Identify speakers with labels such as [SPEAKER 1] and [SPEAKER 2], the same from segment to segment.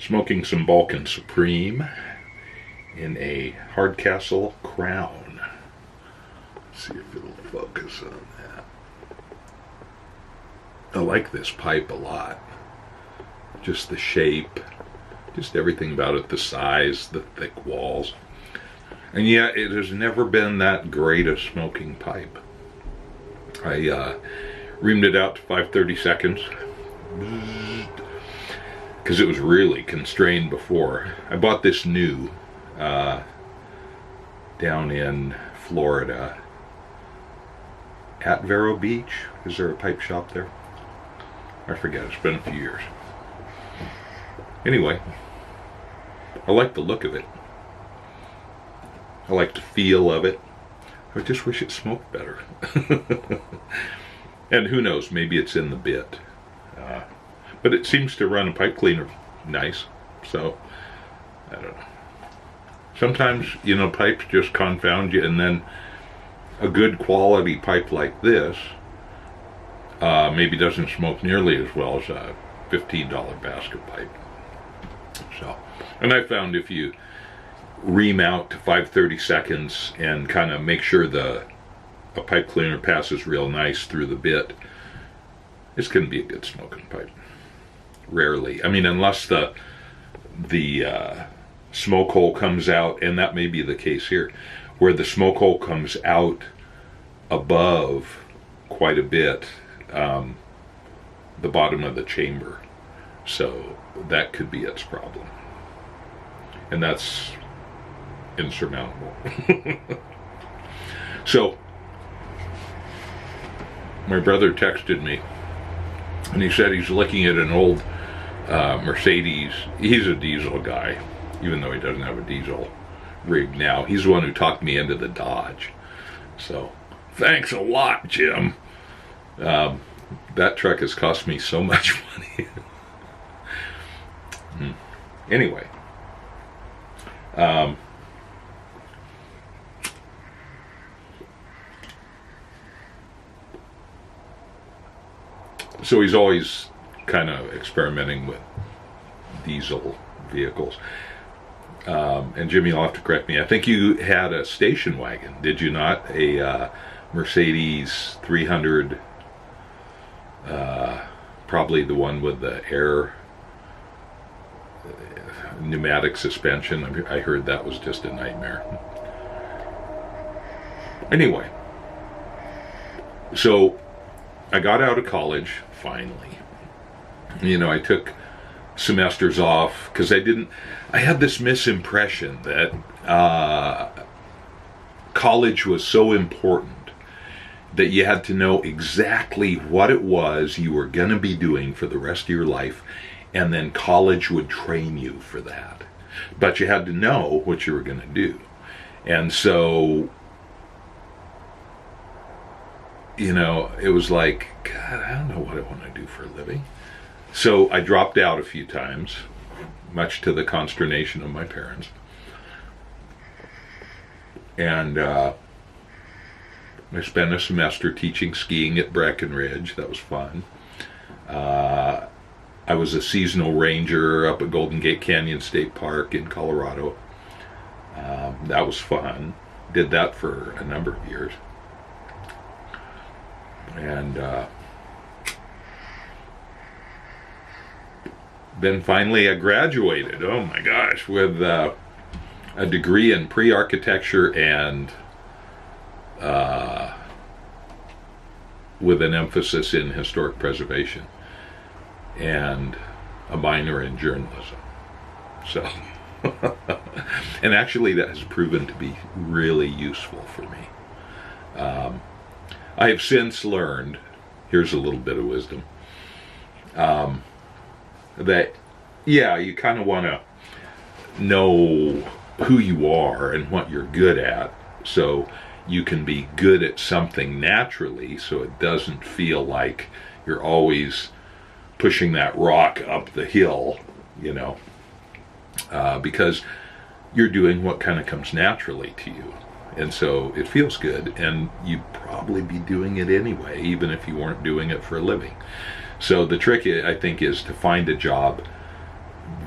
[SPEAKER 1] Smoking some Balkan Supreme in a Hardcastle Crown. Let's see if it'll focus on that. I like this pipe a lot. Just the shape, just everything about it, the size, the thick walls. And yet it has never been that great a smoking pipe. I reamed it out to 530 seconds because it was really constrained before. I bought this new down in Florida at Vero Beach. Is there a pipe shop there? I forget, it's been a few years. Anyway, I like the look of it. I like the feel of it. I just wish it smoked better. And who knows, maybe it's in the bit. But it seems to run a pipe cleaner nice, so I don't know. Sometimes, you know, pipes just confound you, and then a good quality pipe like this maybe doesn't smoke nearly as well as a $15 basket pipe. So, and I found if you ream out to 530 seconds and kind of make sure a pipe cleaner passes real nice through the bit, it's going to be a good smoking pipe. Rarely, I mean, unless the smoke hole comes out, and that may be the case here, where the smoke hole comes out above quite a bit the bottom of the chamber, so that could be its problem, and that's insurmountable. So my brother texted me and he said he's looking at an old Mercedes. He's a diesel guy, even though he doesn't have a diesel rig now. He's the one who talked me into the Dodge, so thanks a lot, Jim. That truck has cost me so much money. Anyway, so he's always kind of experimenting with diesel vehicles. And Jimmy, you'll have to correct me. I think you had a station wagon, did you not? A Mercedes 300, probably the one with the air pneumatic suspension. I heard that was just a nightmare. Anyway, so I got out of college finally. You know, I took semesters off because I had this misimpression that college was so important that you had to know exactly what it was you were going to be doing for the rest of your life, and then college would train you for that. But you had to know what you were going to do. And so, you know, it was like, God, I don't know what I want to do for a living. So I dropped out a few times, much to the consternation of my parents. And I spent a semester teaching skiing at Breckenridge. That was fun. I was a seasonal ranger up at Golden Gate Canyon State Park in Colorado. That was fun. Did that for a number of years. And then finally I graduated, oh my gosh, with a degree in pre-architecture and with an emphasis in historic preservation and a minor in journalism. So, and actually that has proven to be really useful for me. I have since learned, here's a little bit of wisdom, that, yeah, you kind of want to know who you are and what you're good at, so you can be good at something naturally, so it doesn't feel like you're always pushing that rock up the hill, you know, because you're doing what kind of comes naturally to you. And so it feels good, and you'd probably be doing it anyway, even if you weren't doing it for a living. So the trick, I think, is to find a job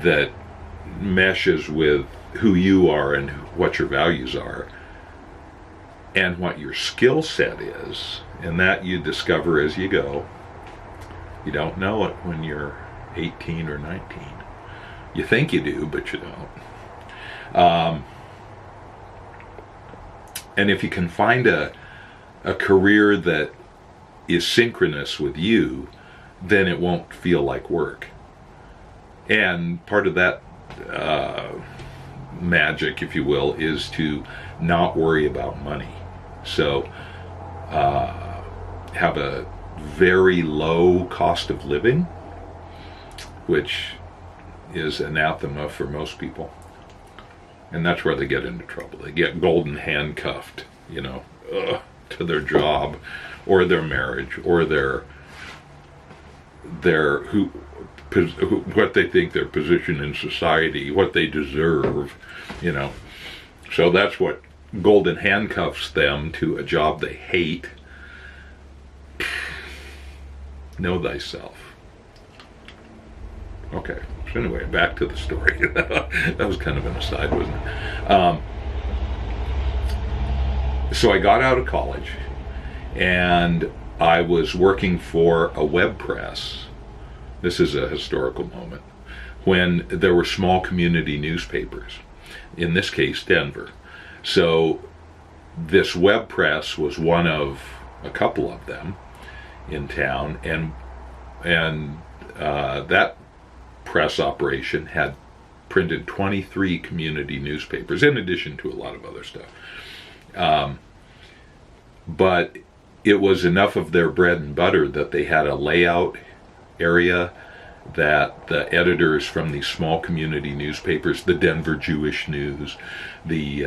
[SPEAKER 1] that meshes with who you are and what your values are and what your skill set is, and that you discover as you go. You don't know it when you're 18 or 19. You think you do, but you don't. And if you can find a career that is synchronous with you, then it won't feel like work. And part of that magic, if you will, is to not worry about money. So have a very low cost of living, which is anathema for most people. And that's where they get into trouble. They get golden handcuffed, to their job or their marriage or their what they think their position in society, what they deserve, So that's what golden handcuffs them to a job they hate. Know thyself. Okay, so anyway, back to the story. That was kind of an aside, wasn't it? So I got out of college, and I was working for a web press. This is a historical moment, when there were small community newspapers, in this case Denver. So this web press was one of a couple of them in town, and that press operation had printed 23 community newspapers, in addition to a lot of other stuff. But it was enough of their bread and butter that they had a layout area that the editors from these small community newspapers, the Denver Jewish News, the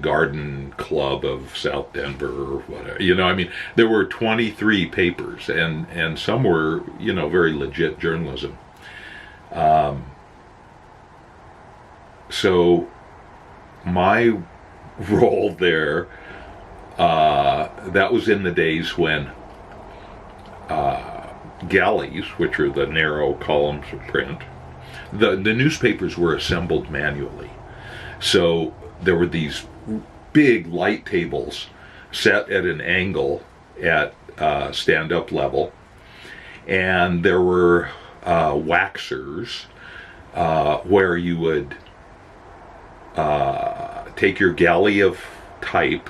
[SPEAKER 1] Garden Club of South Denver or whatever, there were 23 papers, and some were, very legit journalism. So my role there, that was in the days when galleys, which are the narrow columns of print, the newspapers were assembled manually. So there were these big light tables set at an angle at stand-up level, and there were waxers where you would take your galley of type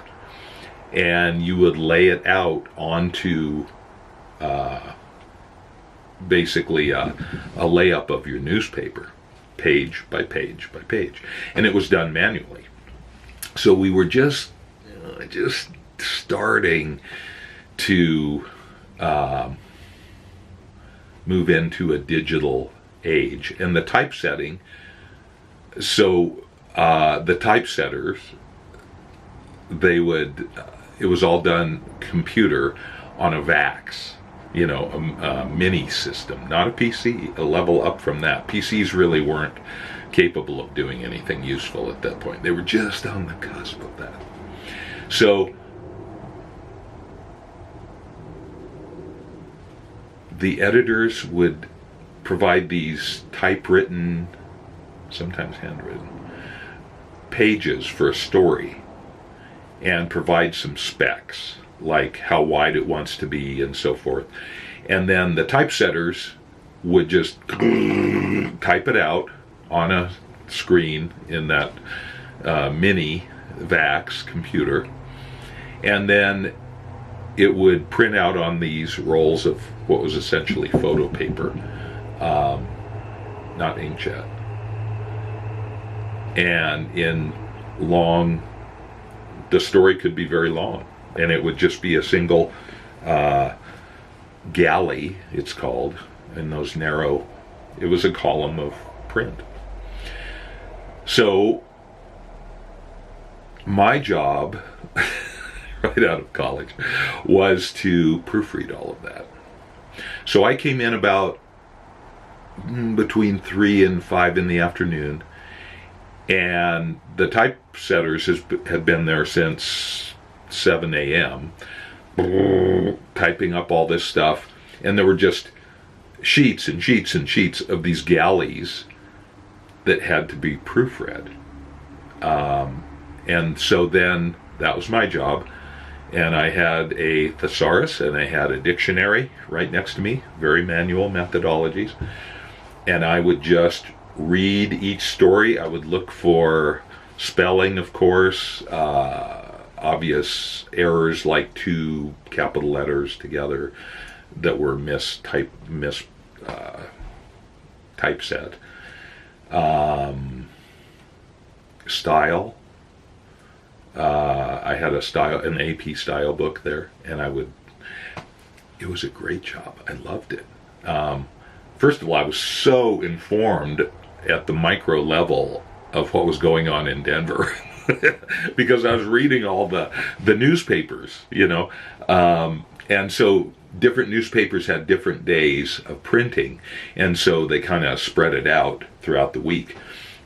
[SPEAKER 1] and you would lay it out onto basically a layup of your newspaper, page by page by page, and it was done manually. So we were just starting to move into a digital age, and the typesetting. So the typesetters, it was all done computer on a VAX, a mini system, not a PC, a level up from that. PCs really weren't capable of doing anything useful at that point. They were just on the cusp of that. So the editors would provide these typewritten, sometimes handwritten, pages for a story and provide some specs, like how wide it wants to be and so forth. And then the typesetters would just type it out on a screen in that mini VAX computer, and then it would print out on these rolls of what was essentially photo paper, not inkjet. And in long, the story could be very long, and it would just be a single galley, it's called, in those narrow, it was a column of print. So my job right out of college was to proofread all of that. So I came in about between 3 and 5 in the afternoon, and the typesetters had been there since 7 a.m. typing up all this stuff, and there were just sheets and sheets and sheets of these galleys that had to be proofread. And so then that was my job. And I had a thesaurus and I had a dictionary right next to me, very manual methodologies. And I would just read each story. I would look for spelling, of course, obvious errors like two capital letters together that were typeset. Style. I had an AP style book there, and it was a great job. I loved it. First of all, I was so informed at the micro level of what was going on in Denver because I was reading all the newspapers, and so different newspapers had different days of printing, and so they kind of spread it out throughout the week.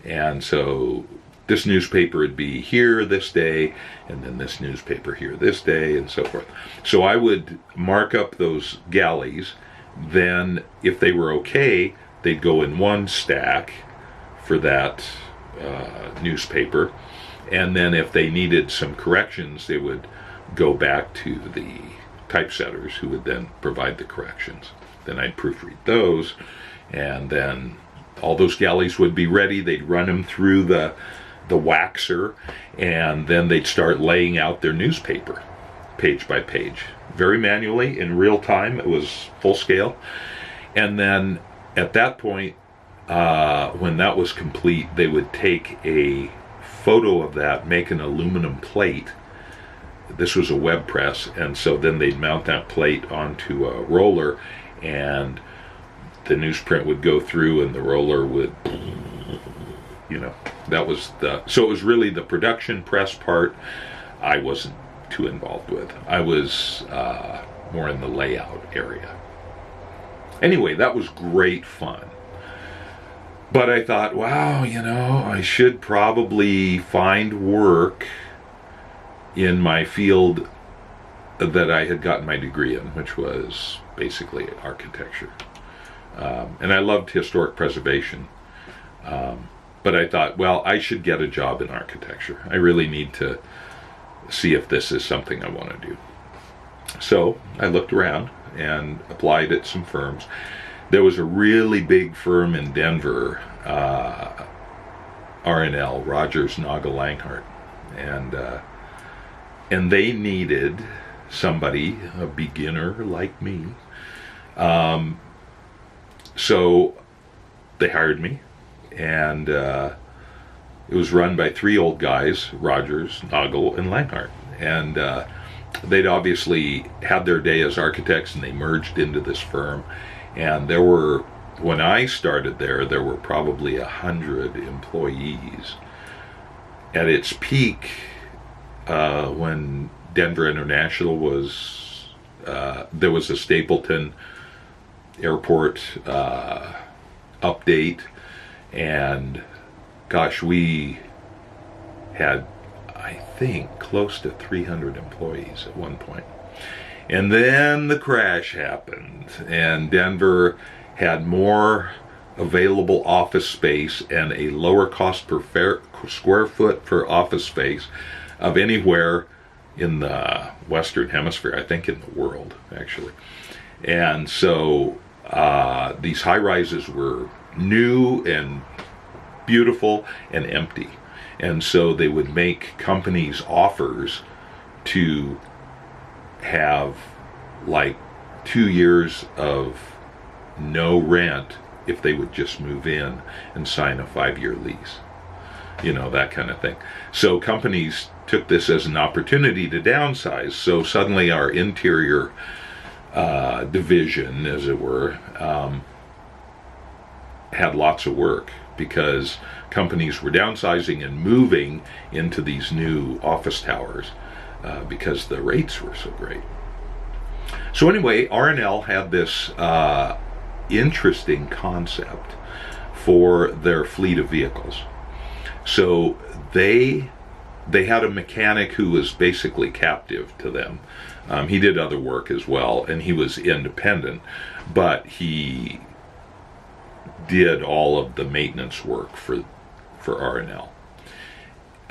[SPEAKER 1] And so this newspaper would be here this day, and then this newspaper here this day, and so forth. So I would mark up those galleys. Then if they were okay, they'd go in one stack for that newspaper. And then if they needed some corrections, they would go back to the typesetters who would then provide the corrections. Then I'd proofread those, and then all those galleys would be ready. They'd run them through the waxer, and then they'd start laying out their newspaper page by page, very manually, in real time. It was full scale. And then at that point, when that was complete, they would take a photo of that, make an aluminum plate. This was a web press, and so then they'd mount that plate onto a roller, and the newsprint would go through, and the roller would, that was so it was really the production press part I wasn't too involved with. I was more in the layout area. Anyway, that was great fun. But I thought, wow, I should probably find work in my field that I had gotten my degree in, which was basically architecture. And I loved historic preservation. But I thought, well, I should get a job in architecture. I really need to see if this is something I want to do. So I looked around and applied at some firms. There was a really big firm in Denver, R&L, Rogers, Naga, Langhart, and they needed somebody, a beginner like me. So they hired me, and it was run by three old guys, Rogers, Nagel, and Langhart. And they'd obviously had their day as architects, and they merged into this firm. And when I started there were probably 100 employees. At its peak, when Denver International was, there was a Stapleton Airport update, and gosh, we had, I think, close to 300 employees at one point. And then the crash happened, and Denver had more available office space and a lower cost per square foot for office space of anywhere in the Western Hemisphere, I think in the world, actually. And so these high-rises were new and beautiful and empty. And so they would make companies offers to have like 2 years of no rent if they would just move in and sign a 5-year lease, that kind of thing. So companies took this as an opportunity to downsize. So suddenly our interior division, as it were, had lots of work because companies were downsizing and moving into these new office towers because the rates were so great. So anyway, R&L had this interesting concept for their fleet of vehicles. So they had a mechanic who was basically captive to them. He did other work as well, and he was independent, but he did all of the maintenance work for R&L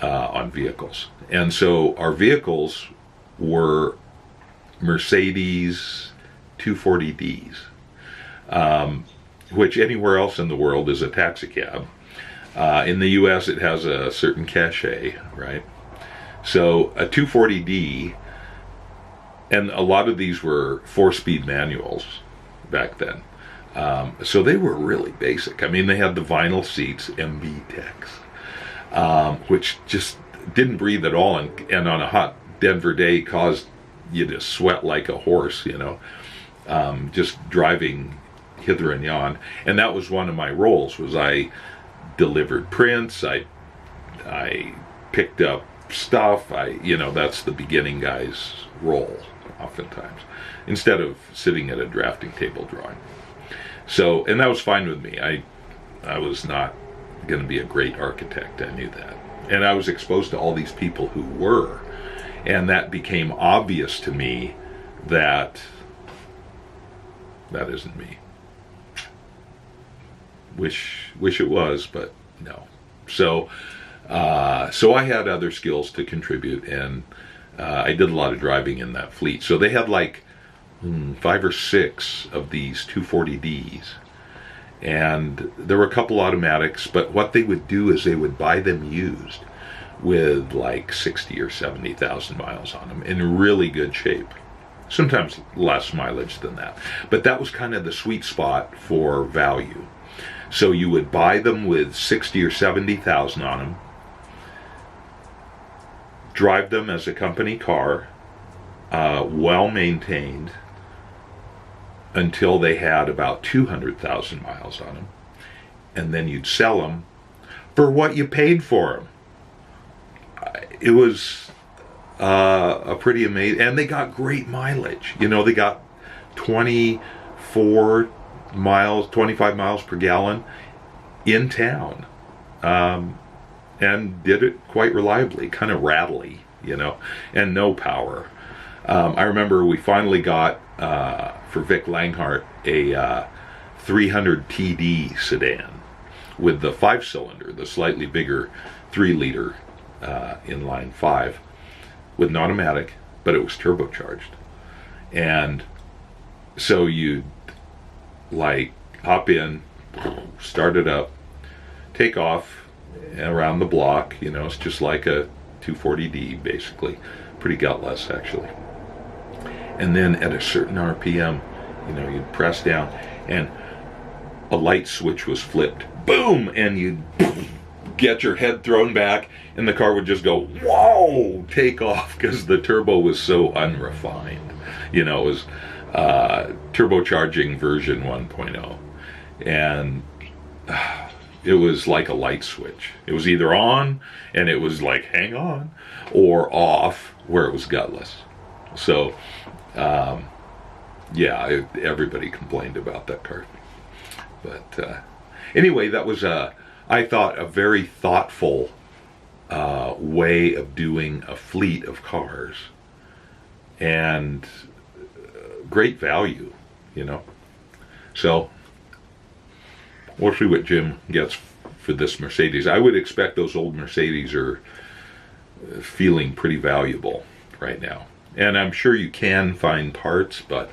[SPEAKER 1] on vehicles. And so our vehicles were Mercedes 240Ds, which anywhere else in the world is a taxi cab. In the US it has a certain cachet, right? So a 240D, and a lot of these were 4-speed manuals back then. So they were really basic. I mean, they had the vinyl seats, MB Techs, which just didn't breathe at all, and on a hot Denver day caused you to sweat like a horse, you know, just driving hither and yon. And that was one of my roles, was I delivered prints, I picked up stuff, you know, that's the beginning guy's role oftentimes, instead of sitting at a drafting table drawing. So, and that was fine with me. I was not going to be a great architect, I knew that. And I was exposed to all these people who were, and that became obvious to me that that isn't me. Wish it was, but no. So I had other skills to contribute, and I did a lot of driving in that fleet. So they had like 5 or 6 of these 240Ds, and there were a couple automatics, but what they would do is they would buy them used with like 60 or 70,000 miles on them, in really good shape. Sometimes less mileage than that, but that was kind of the sweet spot for value. So you would buy them with 60 or 70,000 on them, drive them as a company car, well maintained, until they had about 200,000 miles on them, and then you'd sell them for what you paid for them. It was a pretty amazing, and they got great mileage. You know, they got 25 miles per gallon in town, and did it quite reliably, kind of rattly, you know, and no power. I remember we finally got, for Vic Langhart, a 300 TD sedan with the 5-cylinder, the slightly bigger 3-liter inline 5, with an automatic, but it was turbocharged. And so you'd like hop in, start it up, take off around the block, you know, it's just like a 240D basically, pretty gutless actually. And then at a certain RPM, you know, you'd press down and a light switch was flipped, boom, and you'd get your head thrown back and the car would just go, whoa, take off, because the turbo was so unrefined. You know, it was turbocharging version 1.0, and it was like a light switch. It was either on and it was like hang on, or off where it was gutless. So yeah, everybody complained about that car. But anyway, that was I thought a very thoughtful way of doing a fleet of cars, and great value, you know. So we'll see what Jim gets for this Mercedes. I would expect those old Mercedes are feeling pretty valuable right now, and I'm sure you can find parts, but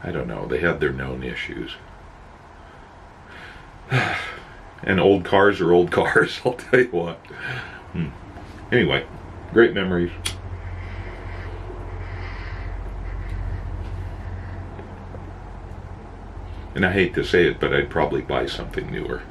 [SPEAKER 1] I don't know, they had their known issues. And old cars are old cars, I'll tell you what. Anyway, great memories. And I hate to say it, but I'd probably buy something newer.